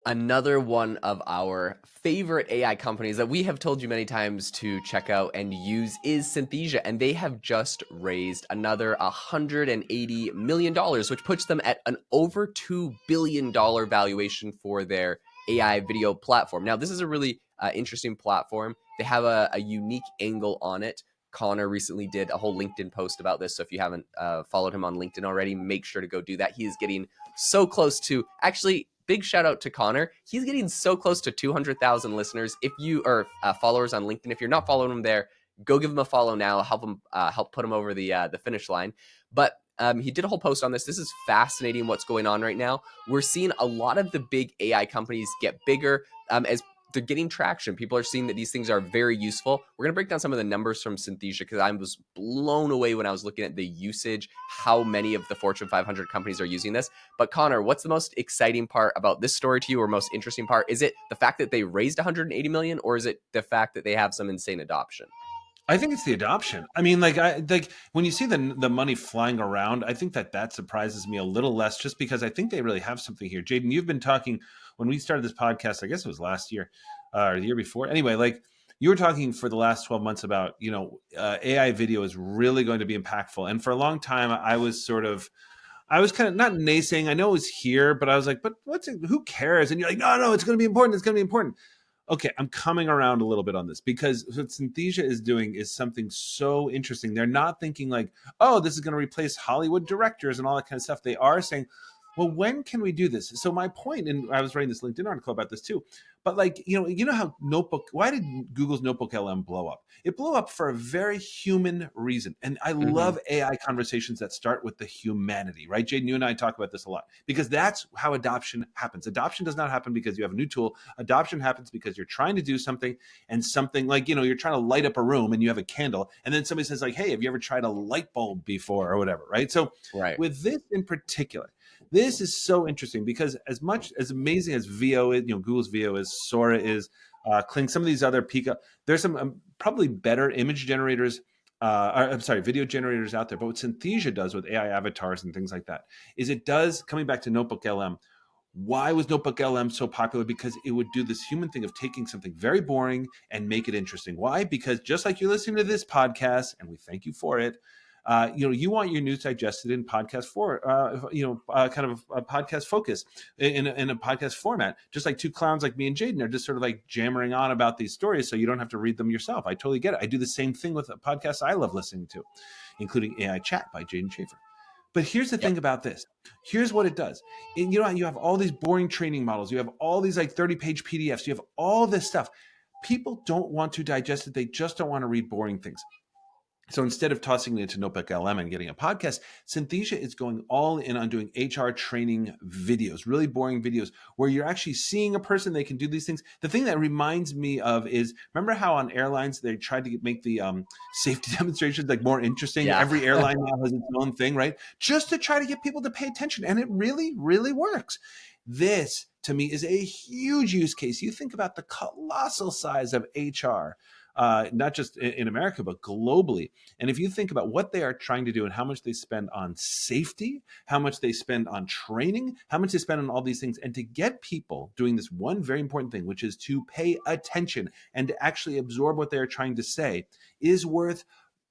Another one of our favorite AI companies that we have told you many times to check out and use is Synthesia, and they have just raised another $180 million, which puts them at an over $2 billion valuation for their AI video platform. Now, this is a really interesting platform. They have a unique angle on it. Connor recently did a whole LinkedIn post about this, so if you haven't followed him on LinkedIn already, make sure to go do that. He is getting so close to, actually, big shout out to Connor. He's getting so close to 200,000 listeners. If you are followers on LinkedIn, if you're not following him there, go give him a follow now. Help put him over the finish line. But he did a whole post on this. This is fascinating what's going on right now. We're seeing a lot of the big AI companies get bigger as they're getting traction. People are seeing that these things are very useful. We're going to break down some of the numbers from Synthesia because I was blown away when I was looking at the usage, how many of the Fortune 500 companies are using this. But Connor, what's the most exciting part about this story to you, or most interesting part? Is it the fact that they raised 180 million, or is it the fact that they have some insane adoption? I think it's the adoption. I mean, like when you see the money flying around, I think that surprises me a little less, just because I think they really have something here. Jaeden, you've been talking when we started this podcast. I guess it was last year or the year before. Anyway, like you were talking for the last 12 months about AI video is really going to be impactful, and for a long time I was kind of not naysaying. I know it was here, but I was like, but who cares? And you're like, no, it's going to be important. It's going to be important. Okay, I'm coming around a little bit on this because what Synthesia is doing is something so interesting. They're not thinking like, oh, this is going to replace Hollywood directors and all that kind of stuff. They are saying, well, when can we do this? So my point, and I was writing this LinkedIn article about this too, but like, you know how why did Google's Notebook LM blow up? It blew up for a very human reason. And I love AI conversations that start with the humanity, right? Jaeden, you and I talk about this a lot because that's how adoption happens. Adoption does not happen because you have a new tool. Adoption happens because you're trying to do something, and something like, you're trying to light up a room and you have a candle, and then somebody says like, hey, have you ever tried a light bulb before or whatever, right? So with this in particular, this is so interesting because as amazing as VO is, Google's VO is, Sora is, Kling, some of these other Pika, there's some probably better image generators, video generators out there. But what Synthesia does with AI avatars and things like that is it does, coming back to Notebook LM, why was Notebook LM so popular? Because it would do this human thing of taking something very boring and make it interesting. Why? Because just like you're listening to this podcast, and we thank you for it, you want your news digested in podcast kind of a podcast focus in a podcast format, just like two clowns like me and Jaeden are just sort of like jammering on about these stories so you don't have to read them yourself. I totally get it. I do the same thing with podcasts I love listening to, including AI Chat by Jaeden Schaefer. But here's the thing about this. Here's what it does. You have all these boring training models. You have all these like 30-page PDFs. You have all this stuff. People don't want to digest it. They just don't want to read boring things. So instead of tossing it into Notebook LM and getting a podcast, Synthesia is going all in on doing HR training videos, really boring videos where you're actually seeing a person. They can do these things. The thing that reminds me of is, remember how on airlines they tried to make the safety demonstrations like more interesting? Yeah. Every airline now has its own thing, right? Just to try to get people to pay attention. And it really, really works. This, to me, is a huge use case. You think about the colossal size of HR, not just in America, but globally. And if you think about what they are trying to do and how much they spend on safety, how much they spend on training, how much they spend on all these things, and to get people doing this one very important thing, which is to pay attention and to actually absorb what they're trying to say, is worth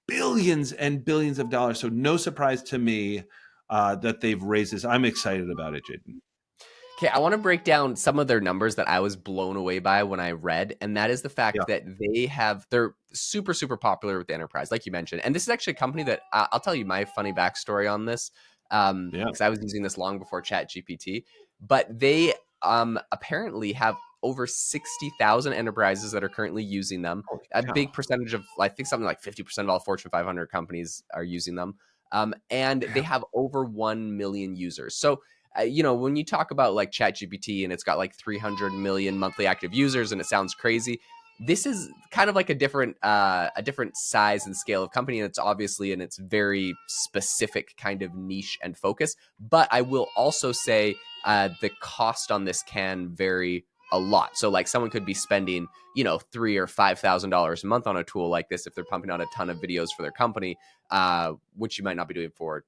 billions and billions of dollars. So no surprise to me that they've raised this. I'm excited about it, Jaeden. Okay, I want to break down some of their numbers that I was blown away by when I read, and that is the fact that they're super, super popular with the enterprise, like you mentioned. And this is actually a company that I'll tell you my funny backstory on this, because I was using this long before ChatGPT. But they apparently have over 60,000 enterprises that are currently using them. A big percentage of, I think something like 50% of all Fortune 500 companies are using them. And they have over 1 million users. So when you talk about like ChatGPT and it's got like 300 million monthly active users and it sounds crazy, this is kind of like a different size and scale of company, and it's obviously in its very specific kind of niche and focus. But I will also say the cost on this can vary a lot. So like someone could be spending, $3,000 or $5,000 a month on a tool like this if they're pumping out a ton of videos for their company, which you might not be doing for,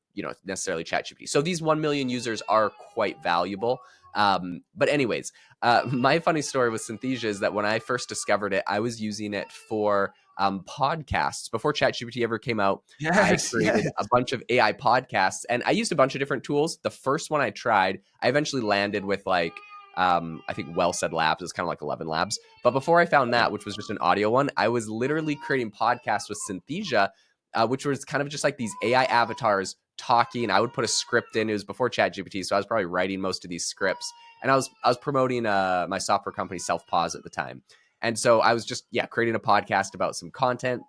necessarily ChatGPT. So these 1 million users are quite valuable. But anyways, my funny story with Synthesia is that when I first discovered it, I was using it for podcasts. Before ChatGPT ever came out, I Yes, created yes. a bunch of AI podcasts, and I used a bunch of different tools. The first one I tried, I eventually landed with like, I think Well Said Labs is kind of like 11 Labs. But before I found Yeah. that, which was just an audio one, I was literally creating podcasts with Synthesia, which was kind of just like these AI avatars talking. I would put a script in. It was before ChatGPT, so I was probably writing most of these scripts, and I was promoting my software company Self Pause at the time, and so I was just creating a podcast about some content.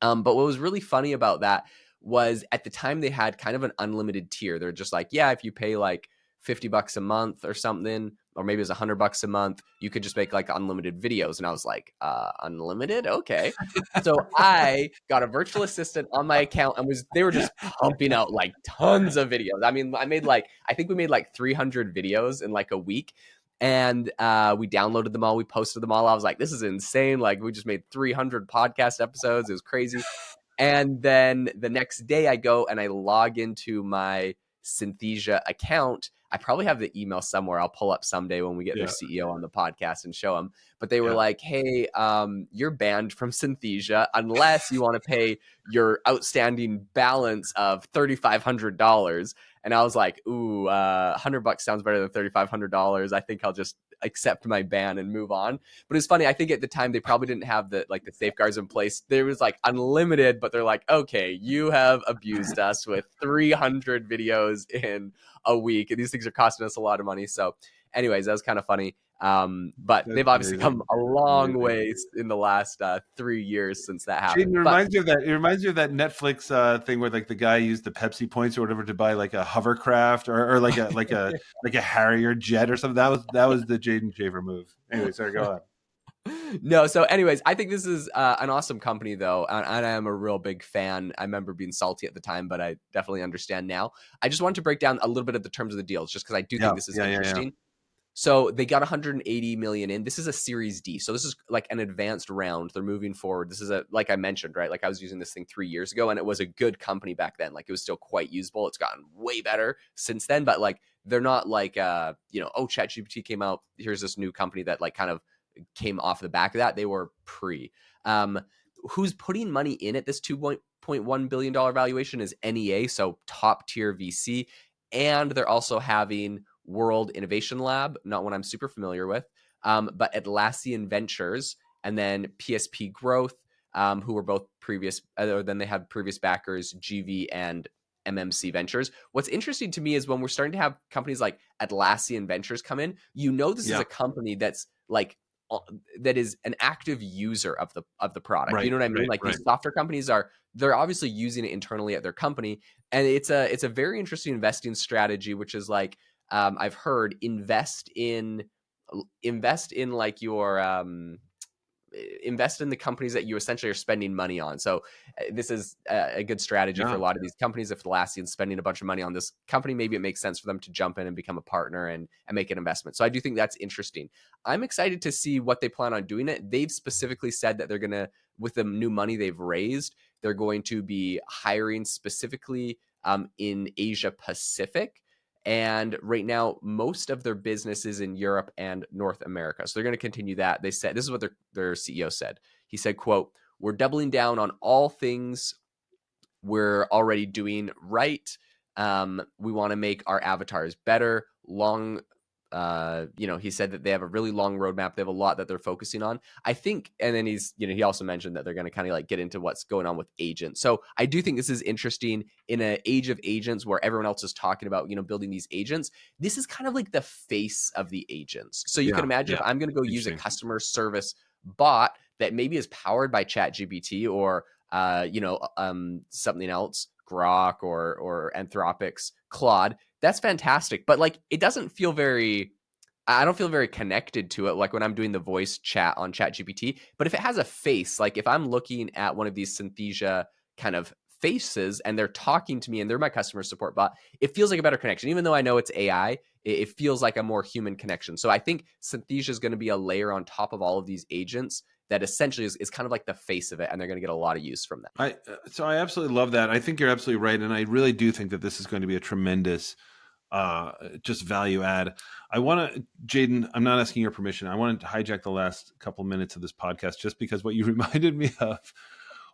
But what was really funny about that was at the time they had kind of an unlimited tier. They're just like, yeah, if you pay like $50 a month or something, or maybe it was $100 a month, you could just make like unlimited videos. And I was like, unlimited? Okay. So I got a virtual assistant on my account and they were just pumping out like tons of videos. I mean, I think we made like 300 videos in like a week. And we downloaded them all. We posted them all. I was like, this is insane. Like, we just made 300 podcast episodes. It was crazy. And then the next day I go and I log into my Synthesia account. I probably have the email somewhere. I'll pull up someday when we get their Yeah. CEO on the podcast and show them. But they were Yeah. like, hey, you're banned from Synthesia unless you want to pay your outstanding balance of $3,500. And I was like, ooh, $100 sounds better than $3,500. I think I'll just accept my ban and move on. But it's funny. I think at the time they probably didn't have the safeguards in place. There was like unlimited, but they're like, okay, you have abused us with 300 videos in a week, and these things are costing us a lot of money. So, anyways, that was kind of funny. But That's they've obviously come amazing. a long Amazing. way in the last 3 years since that Jaden, happened. it But reminds me of that. It reminds me of that Netflix thing where like the guy used the Pepsi points or whatever to buy like a hovercraft or like a Harrier jet or something. That was the Jaden Shaver move. Anyway, sorry, go on. no, so anyways, I think this is an awesome company though, and I am a real big fan. I remember being salty at the time, but I definitely understand now. I just wanted to break down a little bit of the terms of the deals just because I do Yeah, think this is yeah, yeah, yeah. interesting. So they got 180 million in. This is a Series D. So this is like an advanced round. They're moving forward. This is like I mentioned, right? Like I was using this thing 3 years ago and it was a good company back then. Like it was still quite usable. It's gotten way better since then, but like they're not like oh, ChatGPT came out. Here's this new company that like kind of came off the back of that. They were pre. Um, who's putting money in at this $2.1 billion valuation is NEA, so top tier VC. And they're also having World Innovation Lab, not one I'm super familiar with, but Atlassian Ventures, and then PSP Growth, who were both previous, or then they had previous backers, GV and MMC Ventures. What's interesting to me is when we're starting to have companies like Atlassian Ventures come in, this is Yeah. a company that's like that is an active user of the product. You Right, know what I mean? right, Like right. these software companies they're obviously using it internally at their company, and it's a very interesting investing strategy, which is like I've heard invest in like your invest in the companies that you essentially are spending money on. So this is a good strategy for Yeah. a lot of these companies. If Atlassian's spending a bunch of money on this company, maybe it makes sense for them to jump in and become a partner and make an investment. So I do think that's interesting. I'm excited to see what they plan on doing it. They've specifically said that they're going to, with the new money they've raised, they're going to be hiring specifically in Asia Pacific. And right now, most of their business is in Europe and North America. So they're going to continue that. They said, this is what their CEO said. He said, quote, we're doubling down on all things we're already doing right. We want to make our avatars better, he said that they have a really long roadmap. They have a lot that they're focusing on. I think, and then he also mentioned that they're going to kind of like get into what's going on with agents. So I do think this is interesting in an age of agents where everyone else is talking about, building these agents. This is kind of like the face of the agents. So you can Yeah, imagine if yeah. I'm going to go use a Interesting. customer service bot that maybe is powered by ChatGPT or, something else, Grok or Anthropic's Claude. That's fantastic. But like, it doesn't feel I don't feel very connected to it, like when I'm doing the voice chat on ChatGPT. But if it has a face, like if I'm looking at one of these Synthesia kind of faces and they're talking to me and they're my customer support bot, it feels like a better connection. Even though I know it's AI, it feels like a more human connection. So I think Synthesia is going to be a layer on top of all of these agents that essentially is kind of like the face of it, and they're going to get a lot of use from that. So I absolutely love that. I think you're absolutely right, and I really do think that this is going to be a tremendous just value add. I want to, Jaeden, I'm not asking your permission. I wanted to hijack the last couple minutes of this podcast just because what you reminded me of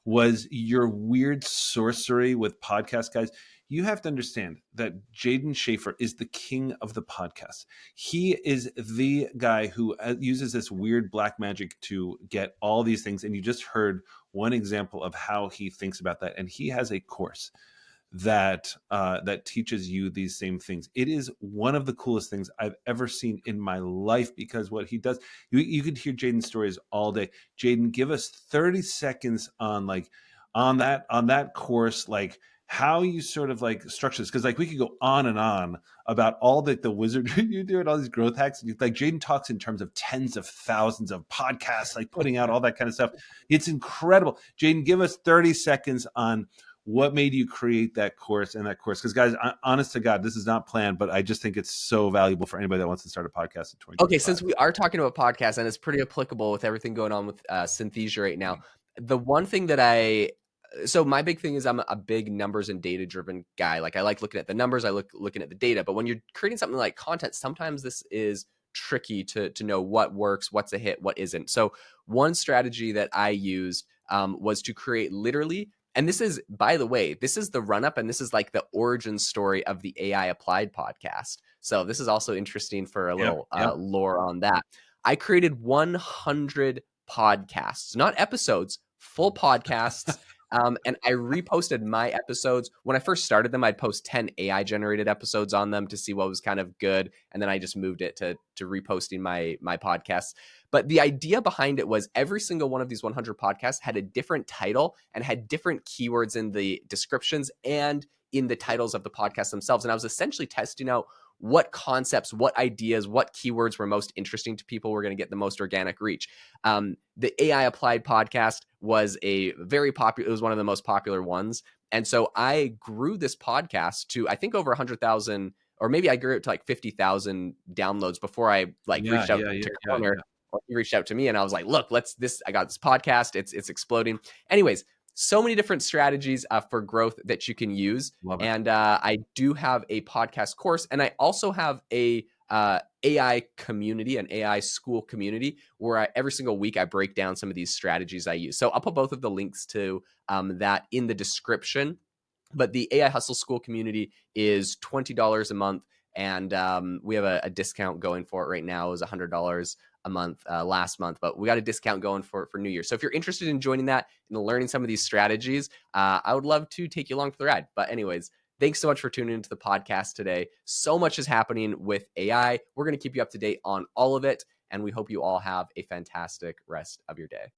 was your weird sorcery with podcast guys. You have to understand that Jaeden Schaefer is the king of the podcast. He is the guy who uses this weird black magic to get all these things. And you just heard one example of how he thinks about that. And he has a course that teaches you these same things. It is one of the coolest things I've ever seen in my life, because what he does, you could hear Jaeden's stories all day. Jaeden, give us 30 seconds on that course, like how you sort of like structure this, because like we could go on and on about all the wizardry you do and all these growth hacks. Like Jaeden talks in terms of tens of thousands of podcasts, like putting out all that kind of stuff. It's incredible. Jaeden, give us 30 seconds on what made you create that course and that course? Because guys, honest to God, this is not planned, but I just think it's so valuable for anybody that wants to start a podcast in 2025. Okay, since we are talking about podcasts and it's pretty applicable with everything going on with Synthesia right now, the one thing that so my big thing is I'm a big numbers and data driven guy. Like I like looking at the numbers, I looking at the data. But when you're creating something like content, sometimes this is tricky to know what works, what's a hit, what isn't. So one strategy that I used was to create literally, and this is, by the way, this is the run up and this is like the origin story of the AI Applied podcast. So this is also interesting for a little lore on that. I created 100 podcasts, not episodes, full podcasts. And I reposted my episodes. When I first started them, I'd post 10 AI generated episodes on them to see what was kind of good. And then I just moved it to reposting my podcasts. But the idea behind it was every single one of these 100 podcasts had a different title and had different keywords in the descriptions and in the titles of the podcast themselves. And I was essentially testing out what concepts, what ideas, what keywords were most interesting to people, were going to get the most organic reach. The AI Applied podcast was it was one of the most popular ones. And so I grew this podcast to, I think, over 100,000, or maybe I grew it to like 50,000 downloads before I reached out to Conor. Or he reached out to me and I was like, look, I got this podcast. It's exploding. Anyways, so many different strategies for growth that you can use. And I do have a podcast course, and I also have a AI community, an AI school community, where every single week I break down some of these strategies I use. So I'll put both of the links to that in the description. But the AI Hustle School community is $20 a month, and we have a discount going for it right now. It was $100 a month last month, but we got a discount going for New Year. So if you're interested in joining that and learning some of these strategies, I would love to take you along for the ride. But anyways, thanks so much for tuning into the podcast today. So much is happening with AI. We're going to keep you up to date on all of it, and we hope you all have a fantastic rest of your day.